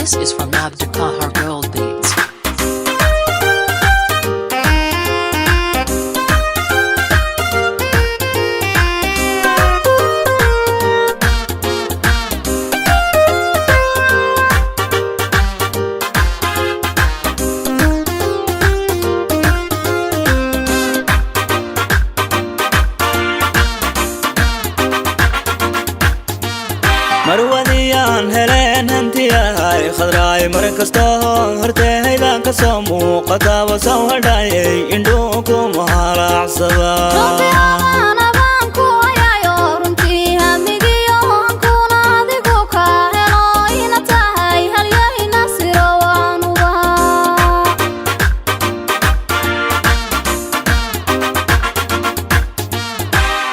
This is from Abdul Kahar Gold Beats. marwadiyaan heleen hantiyahay khadraay markastoo hortay baan ka soo muuqataa soo hadhayay indhuu ku mahalacsada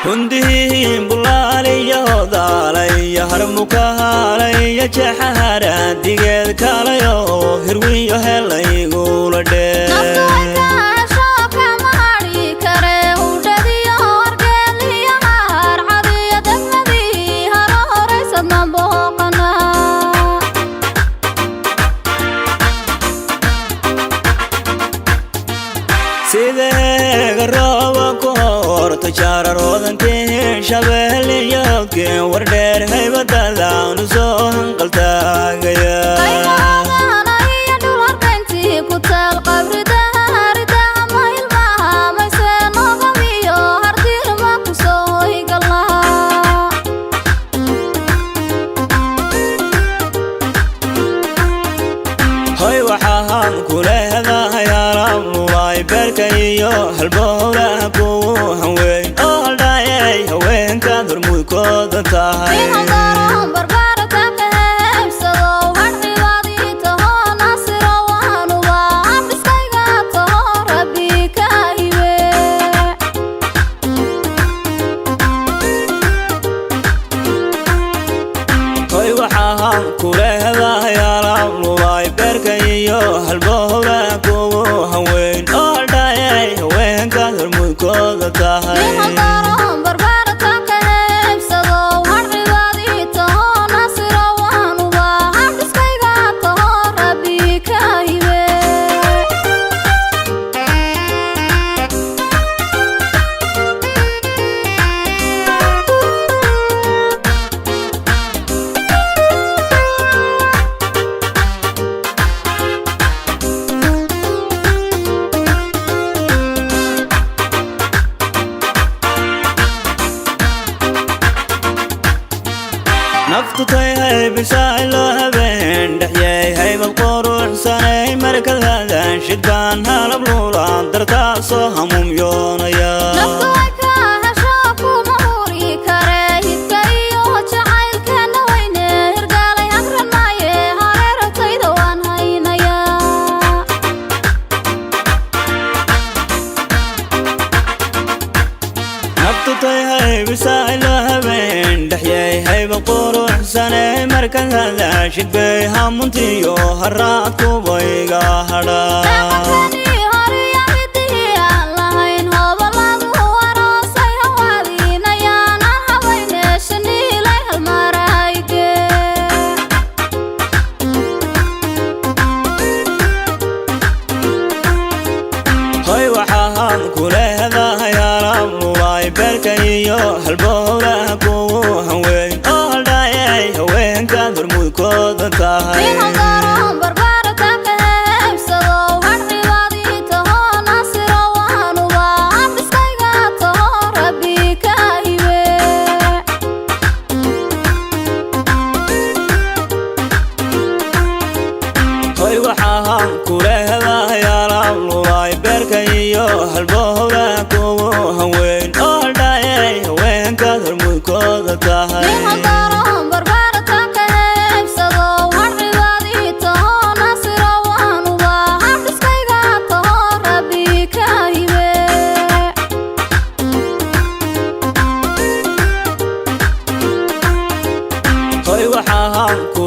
hundihiin bulaaliyo daalaya harmukahalaya jaxahara digeed kalayo hirwiyo helaygula sideega rooba ku horta jaararodankii shabeeliyodkii wardheer haybadadaanu soo hanqaltaagaya hoy waxaan ku leedahay alaabnulay beerkayo halbowlaha kugu haweyn oo haldhayay haweenkaad hormuudkooda tahay hoy waxaan ku leedahay alaabnulay beerkayo halbowlaha kugu haweyn oo haldhayay haweenkaad hormuudkooda tahay naftu tahay bisay loo habeen dhaxyay haybad quruxsanay markadaadan shidbaan halab luulaan dartaasoo hamuumyoonaya naftu tahay bisay loo habeen dhaxyay haybad quruxsanay markadaadan shidbay hamuntiyo haraad kubayga hadhaa hoy waxaan ku leedahay alaabnulay beerkayo halbowlaha kugu haweyn oo haldhayay haweenkaad hormuudkooda tahay hoy waxaan ku leedahay alaabnulay beerkayo halbowlaha kugu haweyn oo haldhayay haweenkaad hormuudkooda tahay hoy waxaan ku